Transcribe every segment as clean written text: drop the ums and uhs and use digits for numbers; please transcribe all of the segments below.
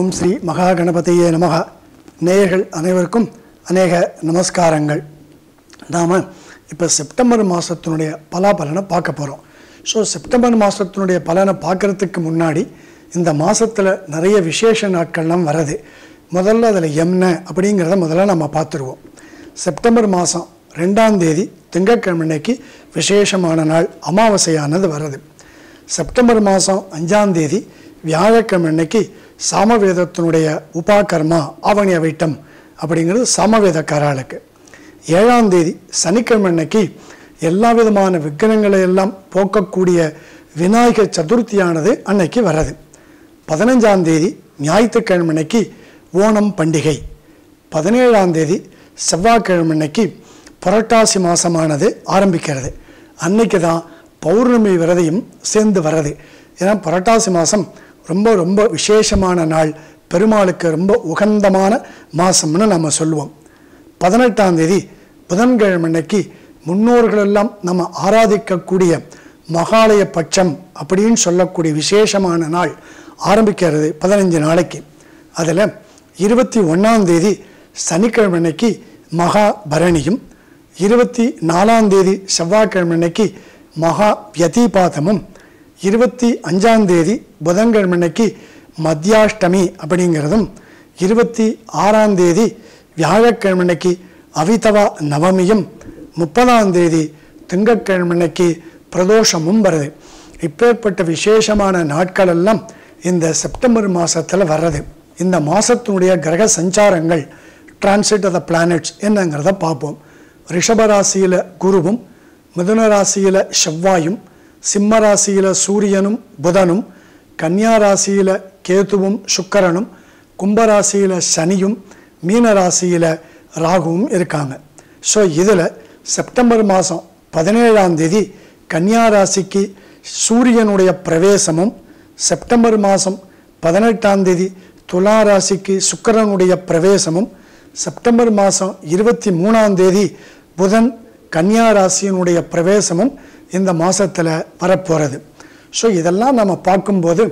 ஓம் ஸ்ரீ மகாகணபதியே நமக. நேயர்கள் அனைவருக்கும் அநேக நமஸ்காரங்கள். நாம் இப்போ செப்டம்பர் மாதத்தினுடைய பலாபலனை பார்க்க போகிறோம். ஸோ செப்டம்பர் மாதத்தினுடைய பலனை பார்க்குறதுக்கு முன்னாடி இந்த மாதத்தில் நிறைய விசேஷ நாட்கள்லாம் வருது. முதல்ல அதில் என்ன அப்படிங்கிறத முதல்ல நம்ம பார்த்துருவோம். செப்டம்பர் மாதம் 2ஆம் தேதி திங்கட்கிழமைக்கு விசேஷமான நாள் அமாவாசையானது வருது. செப்டம்பர் மாதம் 5ஆம் தேதி வியாழக்கிழமைக்கு சாமவேதத்தினுடைய உபாகர்மா ஆவணி அவிட்டம் அப்படிங்கிறது சாமவேதக்காரர்களுக்கு. 7ஆம் தேதி சனிக்கிழமைக்கு எல்லா விதமான விக்கிரங்களை எல்லாம் போக்கக்கூடிய விநாயகர் சதுர்த்தியானது அன்னைக்கு வர்றது. 15ஆம் தேதி ஞாயிற்றுக்கிழமைக்கு ஓணம் பண்டிகை. 17ஆம் தேதி செவ்வாய்க்கிழமைக்கு புரட்டாசி மாதமானது ஆரம்பிக்கிறது. அன்னைக்கு தான் பௌர்ணமி விரதையும் சேர்ந்து வர்றது. ஏன்னா புரட்டாசி மாதம் ரொம்ப ரொம்ப விசேஷமான நாள், பெருமாளுக்கு ரொம்ப உகந்தமான மாதம்னு நம்ம சொல்லுவோம். 18ஆம் தேதி புதன்கிழமைக்கு முன்னோர்களெல்லாம் நம்ம ஆராதிக்கக்கூடிய மகாலய பட்சம் அப்படின்னு சொல்லக்கூடிய விசேஷமான நாள் ஆரம்பிக்கிறது 15 நாளைக்கு. அதில் 21ஆம் தேதி சனிக்கிழமைக்கு மகா பரணியும், 24ஆம் தேதி செவ்வாய்க்கிழமைக்கு மகா வியதிபாதமும், 25ஆம் தேதி புதன்கிழமைக்கு மத்தியாஷ்டமி அப்படிங்கிறதும், 26ஆம் தேதி வியாழக்கிழமைக்கு அவிதவா நவமியும், 30ஆம் தேதி திங்கட்கிழமைக்கு பிரதோஷமும் வருது. இப்பேற்பட்ட விசேஷமான நாட்கள் எல்லாம் இந்த செப்டம்பர் மாதத்தில் வர்றது. இந்த மாதத்தினுடைய கிரக சஞ்சாரங்கள், டிரான்சிட் ஆஃப் த பிளானட்ஸ் என்னங்கிறத பார்ப்போம். ரிஷபராசியில் குருவும், மிதுன ராசியில் செவ்வாயும், சிம்ம ராசியில் சூரியனும் புதனும், கன்னியா ராசியில் கேதுவும் சுக்கிரனும், கும்பராசியில் சனியும், மீன ராசியில் ராகுவும் இருக்காங்க. ஸோ இதில் செப்டம்பர் மாதம் 17ஆம் தேதி கன்னியா ராசிக்கு சூரியனுடைய பிரவேசமும், செப்டம்பர் மாதம் 18ஆம் தேதி துலா ராசிக்கு சுக்கிரனுடைய பிரவேசமும், செப்டம்பர் மாதம் 23ஆம் தேதி புதன் கன்னியா ராசியினுடைய பிரவேசமும் இந்த மாதத்தில் வரப்போகிறது. ஸோ இதெல்லாம் நம்ம பார்க்கும்போது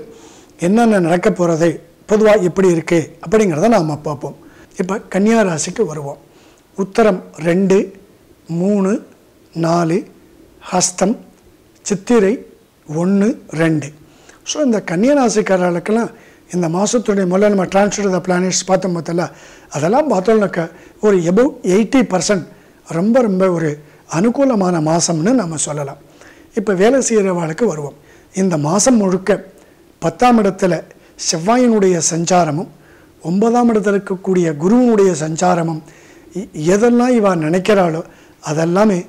என்னென்ன நடக்க போகிறது, பொதுவாக எப்படி இருக்குது அப்படிங்கிறத நாம் பார்ப்போம். இப்போ கன்னியா ராசிக்கு வருவோம். உத்தரம் 2, 3, 4, ஹஸ்தம், சித்திரை 1, 2. ஸோ இந்த கன்னியா ராசிக்காரர்களுக்கெல்லாம் இந்த மாதத்துடைய முதல்ல நம்ம டிரான்ஸ்ஃபர் ஆஃப் த பிளானட்ஸ் பார்த்தோம் பார்த்தல, அதெல்லாம் பார்த்தோம்னாக்க ஒரு எபவ் 80% ரொம்ப ரொம்ப ஒரு அனுகூலமான மாதம்னு நம்ம சொல்லலாம். இப்போ வேலை செய்கிறவாளுக்கு வருவோம். இந்த மாதம் முழுக்க 10ஆம் இடத்துல செவ்வாயினுடைய சஞ்சாரமும், 9ஆம் இடத்துல இருக்கக்கூடிய குருவினுடைய சஞ்சாரமும், எதெல்லாம் இவ நினைக்கிறாளோ அதெல்லாமே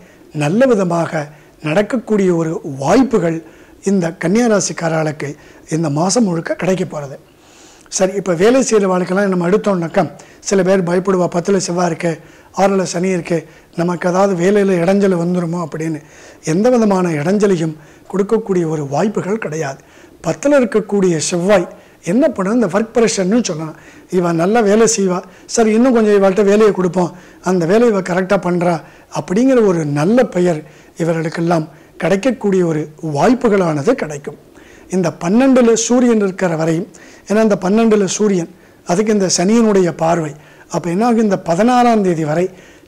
நல்ல விதமாக நடக்கக்கூடிய ஒரு வாய்ப்புகள் இந்த கன்னியாராசிக்காரர்களுக்கு இந்த மாதம் முழுக்க கிடைக்க போகிறது. சரி, இப்போ வேலை செய்கிற வாழ்க்கைலாம் நம்ம எடுத்தோம்னாக்கா சில பேர் பயப்படுவா, 10ல் செவ்வாய் இருக்குது, 6ல் சனி இருக்குது, நமக்கு ஏதாவது வேலையில் இடைஞ்சல் வந்துடுமோ அப்படின்னு. எந்த விதமான இடைஞ்சலையும் கொடுக்கக்கூடிய ஒரு வாய்ப்புகள் கிடையாது. 10ல் இருக்கக்கூடிய செவ்வாய் என்ன பண்ணணும், இந்த ஒர்க் ப்ரெஷர்னு சொல்லலாம். இவன் நல்லா வேலை செய்வா, சரி இன்னும் கொஞ்சம் இவள்கிட்ட வேலையை கொடுப்போம், அந்த வேலையை இவள் கரெக்டாக பண்ணுறா அப்படிங்கிற ஒரு நல்ல பெயர் இவர்களுக்கெல்லாம் கிடைக்கக்கூடிய ஒரு வாய்ப்புகளானது கிடைக்கும். இந்த 12ல் சூரியன் இருக்கிற வரையும், ஏன்னா இந்த 12ல் சூரியன், அதுக்கு இந்த சனியினுடைய பார்வை, அப்போ என்னாகும், இந்த 16ஆம் தேதி வரை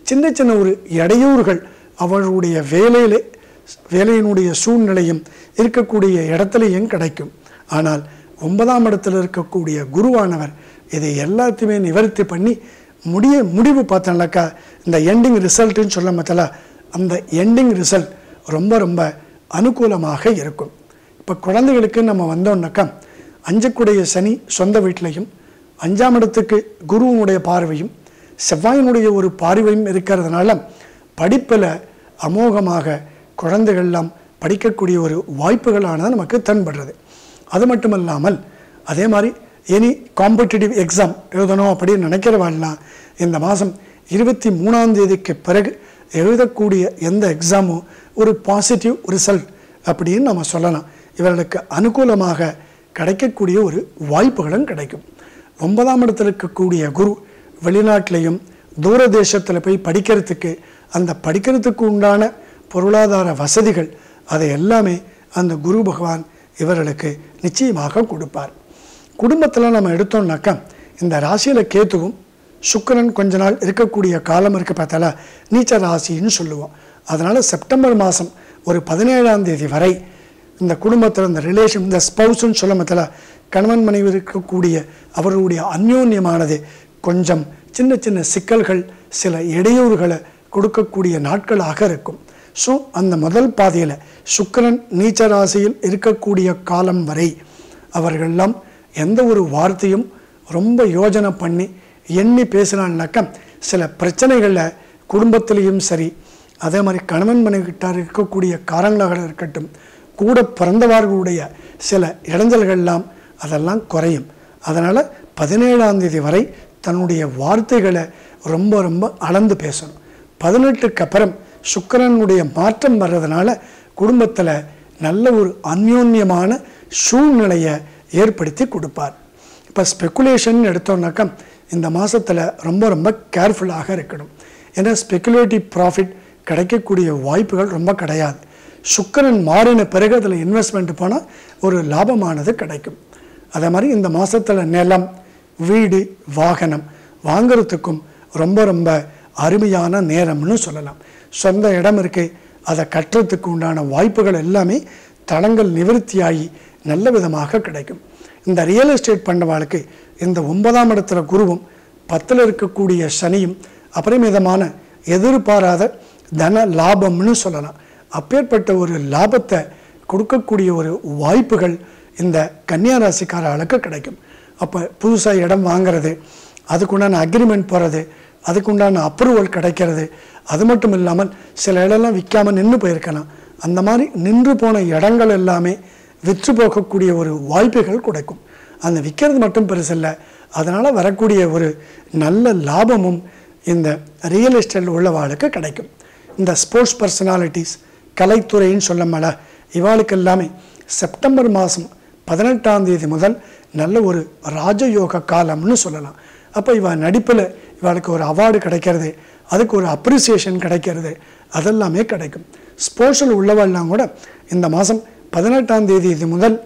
சின்ன சின்ன ஒரு இடையூறுகள் அவர்களுடைய வேலையினுடைய சூழ்நிலையும் இருக்கக்கூடிய இடத்துலையும் கிடைக்கும். ஆனால் 9ஆம் இடத்துல இருக்கக்கூடிய குருவானவர் இதை எல்லாத்தையுமே நிவர்த்தி பண்ணி முடிவு பார்த்தோம்னாக்கா இந்த எண்டிங் ரிசல்ட்டுன்னு சொல்ல மாத்தல, அந்த எண்டிங் ரிசல்ட் ரொம்ப ரொம்ப அனுகூலமாக இருக்கும். இப்போ குழந்தைகளுக்கு நம்ம வந்தோம்னாக்கா 5க்குடைய சனி சொந்த வீட்டிலையும், 5ஆம் இடத்துக்கு குருவினுடைய பார்வையும் செவ்வாயினுடைய ஒரு பார்வையும் இருக்கிறதுனால படிப்பில் அமோகமாக குழந்தைகள்லாம் படிக்கக்கூடிய ஒரு வாய்ப்புகளானது நமக்கு தென்படுறது. அது மட்டும் இல்லாமல் அதே மாதிரி எனி காம்படிட்டிவ் எக்ஸாம் எழுதணும் அப்படின்னு நினைக்கிறவாள்லாம் இந்த மாதம் 23ஆம் தேதிக்கு பிறகு எழுதக்கூடிய எந்த எக்ஸாமும் ஒரு பாசிட்டிவ் ரிசல்ட் அப்படின்னு நம்ம சொல்லலாம். இவர்களுக்கு அனுகூலமாக கிடைக்கக்கூடிய ஒரு வாய்ப்புகளும் கிடைக்கும். 9ஆம் இடத்துல இருக்கக்கூடிய குரு வெளிநாட்டிலையும் தூர தேசத்தில் போய் படிக்கிறதுக்கு, அந்த படிக்கிறதுக்கு உண்டான பொருளாதார வசதிகள் அதை எல்லாமே அந்த குரு பகவான் இவர்களுக்கு நிச்சயமாக கொடுப்பார். குடும்பத்தில் நம்ம எடுத்தோம்னாக்கா இந்த ராசியில் கேத்துவும் சுக்கிரன் கொஞ்ச நாள் இருக்கக்கூடிய காலம் இருக்க பார்த்தால நீச்ச ராசின்னு சொல்லுவோம். அதனால் செப்டம்பர் மாதம் ஒரு 17ஆம் தேதி வரை இந்த குடும்பத்தில் இந்த ரிலேஷன் இந்த ஸ்பௌஸ்ன்னு சொல்ல மத்தில கணவன் மனைவி இருக்கக்கூடிய அவர்களுடைய அந்யோன்யமானது கொஞ்சம் சின்ன சின்ன சிக்கல்கள் சில இடையூறுகளை கொடுக்கக்கூடிய நாட்களாக இருக்கும். ஸோ அந்த முதல் பாதையில் சுக்கிரன் நீச்ச ராசியில் இருக்கக்கூடிய காலம் வரை அவர்களெல்லாம் எந்த ஒரு வார்த்தையும் ரொம்ப யோஜனை பண்ணி எண்ணி பேசினான்னாக்கா சில பிரச்சனைகளில் குடும்பத்திலையும் சரி, அதே மாதிரி கணவன் மனைவிட்டார் இருக்கக்கூடிய காரணங்களாக இருக்கட்டும், கூட பிறந்தவர்களுடைய சில இடைஞ்சல்கள்லாம் அதெல்லாம் குறையும். அதனால் 17ஆம் தேதி வரை தன்னுடைய வார்த்தைகளை ரொம்ப ரொம்ப அளந்து பேசணும். 18க்கு அப்புறம் சுக்கிரனுடைய மாற்றம் வர்றதுனால குடும்பத்தில் நல்ல ஒரு அந்யோன்யமான சூழ்நிலையை ஏற்படுத்தி கொடுப்பார். இப்போ ஸ்பெக்குலேஷன் எடுத்தோம்னாக்கா இந்த மாதத்தில் ரொம்ப ரொம்ப கேர்ஃபுல்லாக இருக்கணும். ஏன்னா ஸ்பெக்குலேட்டிவ் ப்ராஃபிட் கிடைக்கக்கூடிய வாய்ப்புகள் ரொம்ப கிடையாது. சுக்கிரன் மாறின பிறகு அதில் இன்வெஸ்ட்மெண்ட் போனால் ஒரு லாபமானது கிடைக்கும். அதே மாதிரி இந்த மாதத்தில் நிலம், வீடு, வாகனம் வாங்கிறதுக்கும் ரொம்ப ரொம்ப அருமையான நேரம்னு சொல்லலாம். சொந்த இடம் இருக்குது, அதை கட்டுறதுக்கு உண்டான வாய்ப்புகள் எல்லாமே தடங்கள் நிவர்த்தியாகி நல்ல விதமாக கிடைக்கும். இந்த ரியல் எஸ்டேட் பண்ணுறவாளுக்கு இந்த 9ஆம் இடத்துல குருவும் 10ல் இருக்கக்கூடிய சனியும் அபரிமிதமான எதிர்பாராத தன லாபம்னு சொல்லலாம். அப்பேற்பட்ட ஒரு லாபத்தை கொடுக்கக்கூடிய ஒரு வாய்ப்புகள் இந்த கன்னியா ராசிக்காரர்களுக்கு கிடைக்கும். அப்போ புதுசாக இடம் வாங்கிறது, அதுக்குண்டான அக்ரிமெண்ட் போகிறது, அதுக்குண்டான அப்ரூவல் கிடைக்கிறது. அது மட்டும் இல்லாமல் சில இடம்லாம் விற்காமல் நின்று போயிருக்கலாம். அந்த மாதிரி நின்று போன இடங்கள் எல்லாமே விற்று போகக்கூடிய ஒரு வாய்ப்புகள் கிடைக்கும். அந்த விற்கிறது மட்டும் பெருசில்லை, அதனால் வரக்கூடிய ஒரு நல்ல லாபமும் இந்த ரியல் எஸ்டேட்டில் உள்ளவாளுக்கு கிடைக்கும். இந்த ஸ்போர்ட்ஸ் பர்சனாலிட்டிஸ், கலைத்துறைன்னு சொல்லமல, இவாளுக்கு எல்லாமே செப்டம்பர் மாதம் 18ஆம் தேதி முதல் நல்ல ஒரு ராஜயோக காலம்னு சொல்லலாம். அப்போ இவள் நடிப்பில் இவளுக்கு ஒரு அவார்டு கிடைக்கிறது, அதுக்கு ஒரு அப்ரிசியேஷன் கிடைக்கிறது, அதெல்லாமே கிடைக்கும். ஸ்போர்ட்ஸில் உள்ளவெல்லாம் கூட இந்த மாதம் 18ஆம் தேதி இது முதல்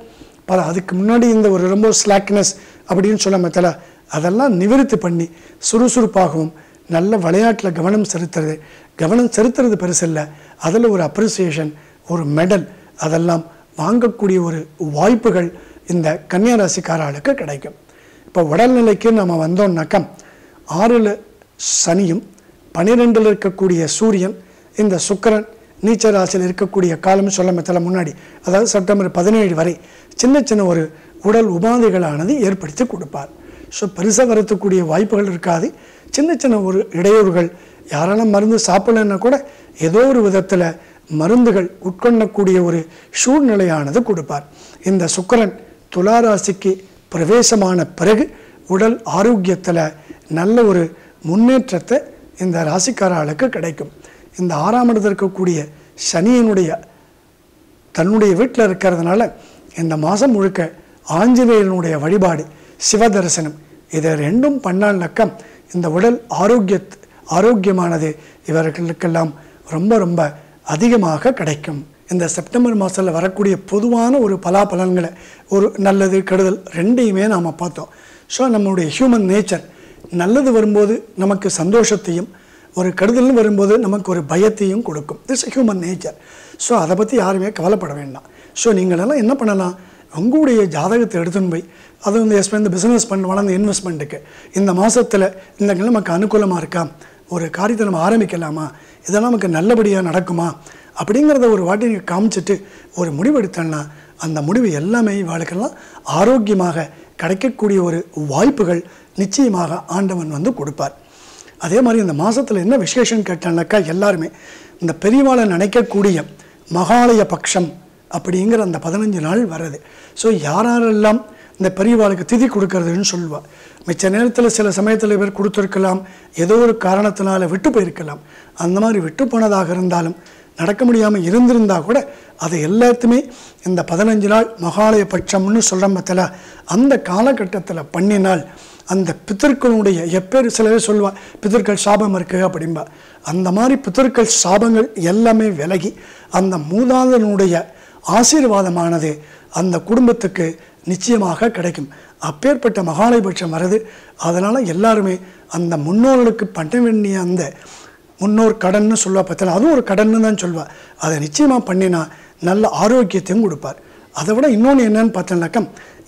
அதுக்கு முன்னாடி இந்த ஒரு ரொம்ப ஸ்லாக்னஸ் அப்படின்னு சொல்ல மத்தில அதெல்லாம் நிவர்த்தி பண்ணி சுறுசுறுப்பாகவும் நல்ல விளையாட்டில் கவனம் செலுத்துறது பெருசில்லை, அதில் ஒரு அப்ரிசியேஷன், ஒரு மெடல் அதெல்லாம் வாங்கக்கூடிய ஒரு வாய்ப்புகள் இந்த கன்னியா ராசிக்காரர்களுக்கு கிடைக்கும். இப்போ உடல்நிலைக்கு நம்ம வந்தோம்னாக்கா 6ல் சனியும் 12ல் இருக்கக்கூடிய சூரியன், இந்த சுக்கிரன் நீச்ச ராசியில் இருக்கக்கூடிய காலம் சொல்ல மத்தில முன்னாடி, அதாவது செப்டம்பர் 17 வரை சின்ன சின்ன ஒரு உடல் உபாதைகளானது ஏற்படுத்தி கொடுப்பார். ஸோ பெருசாக வரத்துக்கூடிய வாய்ப்புகள் இருக்காது. சின்ன சின்ன ஒரு இடையூறுகள், யாரெல்லாம் மருந்து சாப்பிடலன்னா கூட ஏதோ ஒரு விதத்தில் மருந்துகள் உட்கொள்ளக்கூடிய ஒரு சூழ்நிலையானது கொடுப்பார். இந்த சுக்கிரன் துளாராசிக்கு பிரவேசமான பிறகு உடல் ஆரோக்கியத்தில் நல்ல ஒரு முன்னேற்றத்தை இந்த ராசிக்காரர்களுக்கு கிடைக்கும். இந்த 6ஆம் இடத்தில் இருக்கக்கூடிய சனியினுடைய தன்னுடைய வீட்டில் இருக்கிறதுனால இந்த மாதம் முழுக்க ஆஞ்சநேயனுடைய வழிபாடு, சிவ தரிசனம், இதை ரெண்டும் பண்ணால்னாக்கா இந்த உடல் ஆரோக்கியமானது இவர்களுக்கெல்லாம் ரொம்ப ரொம்ப அதிகமாக கிடைக்கும். இந்த செப்டம்பர் மாதத்தில் வரக்கூடிய பொதுவான ஒரு பலாபலன்களை, ஒரு நல்லது கெடுதல் ரெண்டையுமே நாம் பார்த்தோம். ஸோ நம்மளுடைய ஹியூமன் நேச்சர், நல்லது வரும்போது நமக்கு சந்தோஷத்தையும், ஒரு கெடுதல்னு வரும்போது நமக்கு ஒரு பயத்தையும் கொடுக்கும். This human nature. ஸோ அதை பற்றி யாருமே கவலைப்பட வேண்டாம். ஸோ நீங்களெல்லாம் என்ன பண்ணலாம், உங்களுடைய ஜாதகத்தை எடுத்துன்னு போய் அது வந்து இந்த பிஸ்னஸ் பண்ணுவாங்க, அந்த இன்வெஸ்ட்மெண்ட்டுக்கு இந்த மாதத்தில் இந்த நமக்கு அனுகூலமாக இருக்கா, ஒரு காரியத்தை நம்ம ஆரம்பிக்கலாமா, இதெல்லாம் நமக்கு நல்லபடியாக நடக்குமா அப்படிங்கிறத ஒரு வாட்டி நீங்கள் காமிச்சிட்டு ஒரு முடிவு எடுத்தோன்னா அந்த முடிவு எல்லாமே வாழ்க்கெல்லாம் ஆரோக்கியமாக கிடைக்கக்கூடிய ஒரு வாய்ப்புகள் நிச்சயமாக ஆண்டவன் வந்து கொடுப்பார். அதே மாதிரி இந்த மாதத்தில் என்ன விசேஷம் கேட்டானாக்கா, எல்லாருமே இந்த பெரியவாளை நினைக்கக்கூடிய மகாலய பட்சம் அப்படிங்கிற அந்த 15 நாள் வர்றது. ஸோ யாரெல்லாம் இந்த பெரியவாளுக்கு திதி கொடுக்கறதுன்னு சொல்லுவாள். மிச்ச நேரத்தில் சில சமயத்தில் இவர் கொடுத்துருக்கலாம், ஏதோ ஒரு காரணத்தினால விட்டு போயிருக்கலாம். அந்த மாதிரி விட்டு போனதாக இருந்தாலும் நடக்க முடியாமல் இருந்திருந்தால் கூட அதை எல்லாத்துமே இந்த 15 நாள் மகாலய பட்சம்னு சொல்கிற மத்தில அந்த காலகட்டத்தில் பண்ணினால் அந்த பித்தர்களுடைய எப்பேர் சில பேர் சொல்லுவாள் பித்தர்கள் சாபம் இருக்குது அப்படின்பா. அந்த மாதிரி பித்தர்கள் சாபங்கள் எல்லாமே விலகி அந்த மூதாதனுடைய ஆசீர்வாதமானது அந்த குடும்பத்துக்கு நிச்சயமாக கிடைக்கும். அப்பேற்பட்ட மகாலயபட்சம் வருது. அதனால் எல்லாருமே அந்த முன்னோர்களுக்கு பண்ண வேண்டிய அந்த முன்னோர் கடன்னு சொல்லுவா பார்த்தா, அதுவும் ஒரு கடன்னு தான் சொல்லுவா. அதை நிச்சயமாக பண்ணினா நல்ல ஆரோக்கியத்தையும் கொடுப்பார். அதை விட இன்னொன்று என்னன்னு பார்த்தோம்னாக்கா,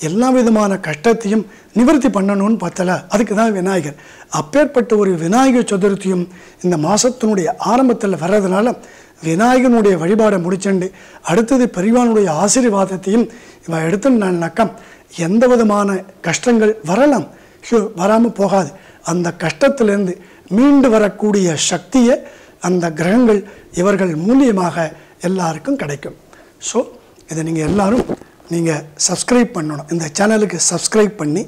எல்லா விதமான கஷ்டத்தையும் நிவர்த்தி பண்ணணும்னு பார்த்தல, அதுக்கு தான் விநாயகர். அப்பேற்பட்ட ஒரு விநாயகர் சதுர்த்தியும் இந்த மாதத்தினுடைய ஆரம்பத்தில் வர்றதுனால விநாயகனுடைய வழிபாடை முடிச்சுண்டு அடுத்தது பெரியவானுடைய ஆசீர்வாதத்தையும் இவன் எடுத்துனாக்கா எந்த விதமான கஷ்டங்கள் வரலாம், வராமல் போகாது. அந்த கஷ்டத்திலேருந்து மீண்டு வரக்கூடிய சக்தியை அந்த கிரகங்கள் இவர்கள் மூலியமாக எல்லாருக்கும் கிடைக்கும். ஸோ இதை நீங்கள் எல்லோரும் நீங்கள் சப்ஸ்கிரைப் பண்ணணும். இந்த சேனலுக்கு சப்ஸ்கிரைப் பண்ணி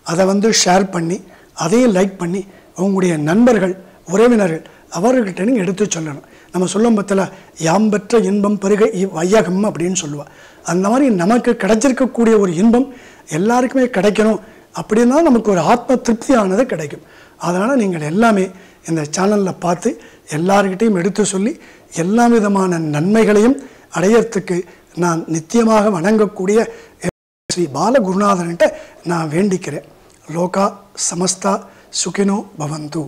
அதை ஷேர் பண்ணி அதையும் லைக் பண்ணி உங்களுடைய நண்பர்கள் உறவினர்கள் அவர்கள்ட்ட நீங்கள் எடுத்து சொல்லணும். நம்ம சொல்லும் பற்றில் யாம் பெற்ற இன்பம் பெருக வையகம் அப்படின்னு சொல்லுவாள். அந்த மாதிரி நமக்கு கிடைச்சிருக்கக்கூடிய ஒரு இன்பம் எல்லாருக்குமே கிடைக்கணும் அப்படின்னா நமக்கு ஒரு ஆத்ம திருப்தியானது கிடைக்கும். அதனால் நீங்கள் எல்லாமே இந்த சேனலில் பார்த்து எல்லார்கிட்டையும் எடுத்து சொல்லி எல்லா விதமான நன்மைகளையும் அடையறதுக்கு நான் நித்தியமாக வணங்கக்கூடிய ஸ்ரீ பாலகுருநாதன்கிட்ட நான் வேண்டிக்கிறேன். லோகா சமஸ்தா சுகினோ பவந்து.